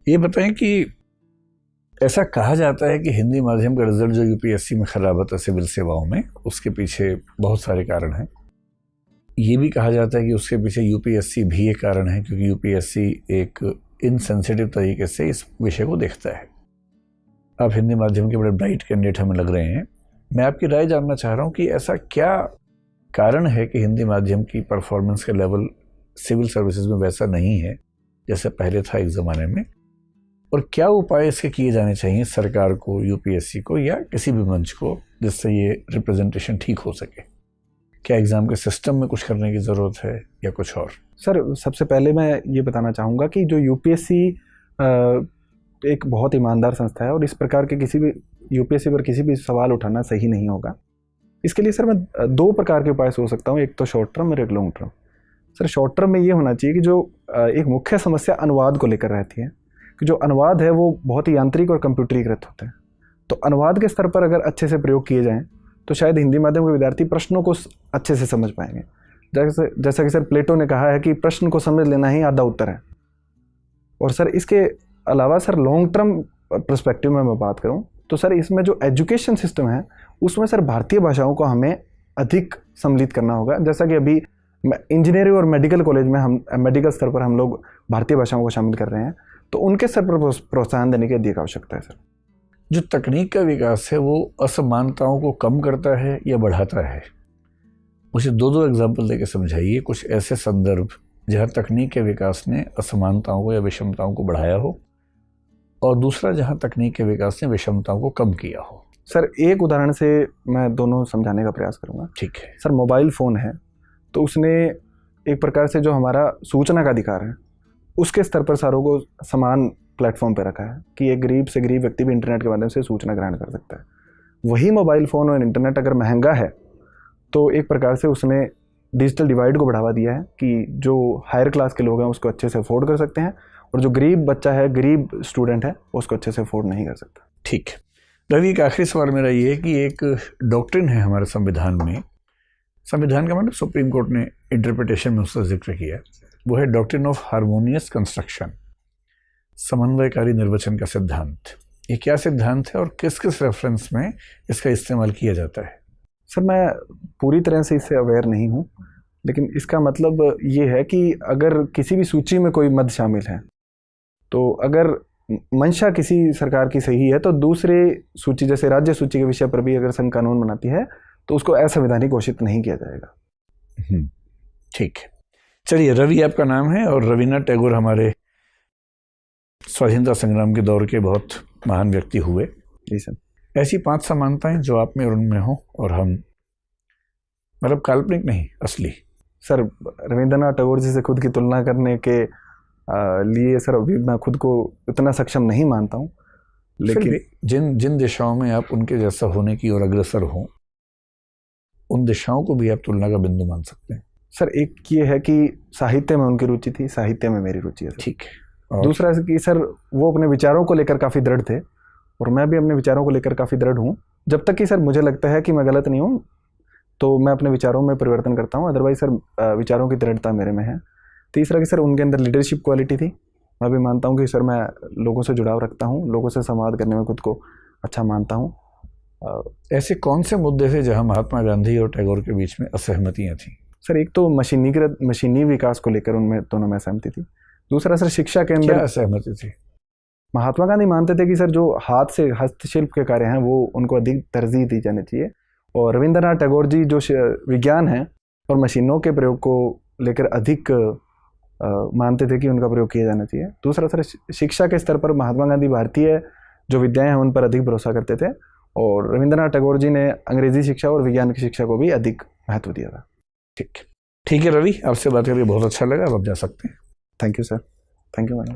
ये बताएं कि ऐसा कहा जाता है कि हिंदी माध्यम का रिजल्ट जो यूपीएससी में खराब होता है सिविल सेवाओं में, उसके पीछे बहुत सारे कारण हैं। ये भी कहा जाता है कि उसके पीछे यूपीएससी भी एक कारण है, क्योंकि यूपीएससी एक इनसेंसिटिव तरीके से इस विषय को देखता है। आप हिंदी माध्यम के बड़े ब्राइट कैंडिडेट हमें लग रहे हैं। मैं आपकी राय जानना चाह रहा हूँ कि ऐसा क्या कारण है कि हिंदी माध्यम की परफॉर्मेंस का लेवल सिविल सर्विसेज में वैसा नहीं है जैसे पहले था एक ज़माने में, और क्या उपाय इसके किए जाने चाहिए सरकार को, यूपीएससी को या किसी भी मंच को, जिससे ये रिप्रेजेंटेशन ठीक हो सके? क्या एग्ज़ाम के सिस्टम में कुछ करने की ज़रूरत है या कुछ और? सर, सबसे पहले मैं ये बताना चाहूँगा कि जो यूपीएससी एक बहुत ईमानदार संस्था है और इस प्रकार के किसी भी यूपीएससी पर किसी भी सवाल उठाना सही नहीं होगा। इसके लिए सर मैं दो प्रकार के उपाय सोच सकता हूँ, एक तो शॉर्ट टर्म और एक long term. Sir, short term में ये होना चाहिए कि जो एक मुख्य समस्या अनुवाद को लेकर रहती है कि जो अनुवाद है वो बहुत ही यांत्रिक और कंप्यूटरीकृत होते हैं। तो अनुवाद के स्तर पर अगर अच्छे से प्रयोग किए जाएँ तो शायद हिंदी माध्यम के विद्यार्थी प्रश्नों को अच्छे से समझ पाएंगे। जैसा कि सर प्लेटो ने कहा है कि प्रश्न को समझ लेना ही आधा उत्तर है। और सर इसके अलावा सर लॉन्ग टर्म पर्सपेक्टिव में मैं बात करूं तो सर इसमें जो एजुकेशन सिस्टम है उसमें सर भारतीय भाषाओं को हमें अधिक सम्मिलित करना होगा। जैसा कि अभी इंजीनियरिंग और मेडिकल कॉलेज में हम मेडिकल स्तर पर हम लोग भारतीय भाषाओं को शामिल कर रहे हैं, तो उनके स्तर पर प्रोत्साहन देने की अधिक आवश्यकता है। सर, जो तकनीक का विकास है वो असमानताओं को कम करता है या बढ़ाता है? मुझे दो एग्जाम्पल देकर समझाइए, कुछ ऐसे संदर्भ जहाँ तकनीक के विकास ने असमानताओं को या विषमताओं को बढ़ाया हो, और दूसरा जहाँ तकनीक के विकास ने विषमताओं को कम किया हो। सर, एक उदाहरण से मैं दोनों समझाने का प्रयास करूँगा। ठीक है। सर, मोबाइल फ़ोन है तो उसने एक प्रकार से जो हमारा सूचना का अधिकार है उसके स्तर पर सारों को समान प्लेटफॉर्म पर रखा है कि एक गरीब से गरीब व्यक्ति भी इंटरनेट के माध्यम से सूचना ग्रहण कर सकता है। वही मोबाइल फ़ोन और इंटरनेट अगर महंगा है तो एक प्रकार से उसने डिजिटल डिवाइड को बढ़ावा दिया है कि जो हायर क्लास के लोग हैं उसको अच्छे से अफोर्ड कर सकते हैं और जो गरीब बच्चा है, गरीब स्टूडेंट है, उसको अच्छे से अफोर्ड नहीं कर सकता। ठीक है रवि, एक आखिरी सवाल मेरा ये है कि एक डॉक्ट्रिन है हमारे संविधान में, संविधान का मतलब सुप्रीम कोर्ट ने इंटरप्रिटेशन में उसका जिक्र किया, वो है डॉक्ट्रिन ऑफ हार्मोनियस कंस्ट्रक्शन, समन्वयकारी निर्वचन का सिद्धांत। ये क्या सिद्धांत है और किस किस रेफरेंस में इसका इस्तेमाल किया जाता है? सर, मैं पूरी तरह से इससे अवेयर नहीं हूँ, लेकिन इसका मतलब ये है कि अगर किसी भी सूची में कोई मद शामिल है तो अगर मंशा किसी सरकार की सही है तो दूसरे सूची जैसे राज्य सूची के विषय पर भी अगर संघ कानून बनाती है तो उसको असंवैधानिक घोषित नहीं किया जाएगा। ठीक है, चलिए, रवि आपका नाम है और रविन्द्रनाथ टैगोर हमारे स्वाधीनता संग्राम के दौर के बहुत महान व्यक्ति हुए। जी सर। ऐसी 5 समानताएं जो आप में और उनमें हो और हम, मतलब काल्पनिक नहीं, असली। सर, रविन्द्रनाथ टैगोर जी से खुद की तुलना करने के लिए सर अभी मैं खुद को इतना सक्षम नहीं मानता हूँ, लेकिन जिन दिशाओं में आप उनके जैसा होने की ओर अग्रसर हो उन दिशाओं को भी आप तुलना का बिंदु मान सकते हैं। सर, एक ये है कि साहित्य में उनकी रुचि थी, साहित्य में मेरी रुचि है। ठीक है। दूसरा कि सर वो अपने विचारों को लेकर काफ़ी दृढ़ थे और मैं भी अपने विचारों को लेकर काफ़ी दृढ़ हूँ। जब तक कि सर मुझे लगता है कि मैं गलत नहीं हूँ तो मैं अपने विचारों में परिवर्तन करता हूँ, अदरवाइज सर विचारों की दृढ़ता मेरे में है। तीसरा कि सर उनके अंदर लीडरशिप क्वालिटी थी। मैं भी मानता हूँ कि सर मैं लोगों से जुड़ाव रखता हूँ, लोगों से संवाद करने में खुद को अच्छा मानता हूँ। ऐसे कौन से मुद्दे थे जहाँ महात्मा गांधी और टैगोर के बीच में असहमतियाँ थीं? सर, एक तो मशीनी विकास को लेकर उनमें दोनों में सहमति थी। दूसरा सर शिक्षा के अंदर असहमति थी। महात्मा गांधी मानते थे कि सर जो हाथ से हस्तशिल्प के कार्य हैं वो उनको अधिक तरजीह दी जानी चाहिए, और रविन्द्रनाथ टैगोर जी जो विज्ञान है और मशीनों के प्रयोग को लेकर अधिक मानते थे कि उनका प्रयोग किया जाना चाहिए। दूसरा सर शिक्षा के स्तर पर महात्मा गांधी भारतीय जो विद्याएं हैं उन पर अधिक भरोसा करते थे, और रविन्द्रनाथ टैगोर जी ने अंग्रेजी शिक्षा और विज्ञान की शिक्षा को भी अधिक महत्व दिया था। ठीक है रवि, आपसे बात करके बहुत अच्छा लगा। अब आप जा सकते हैं। Thank you sir. Thank you madam.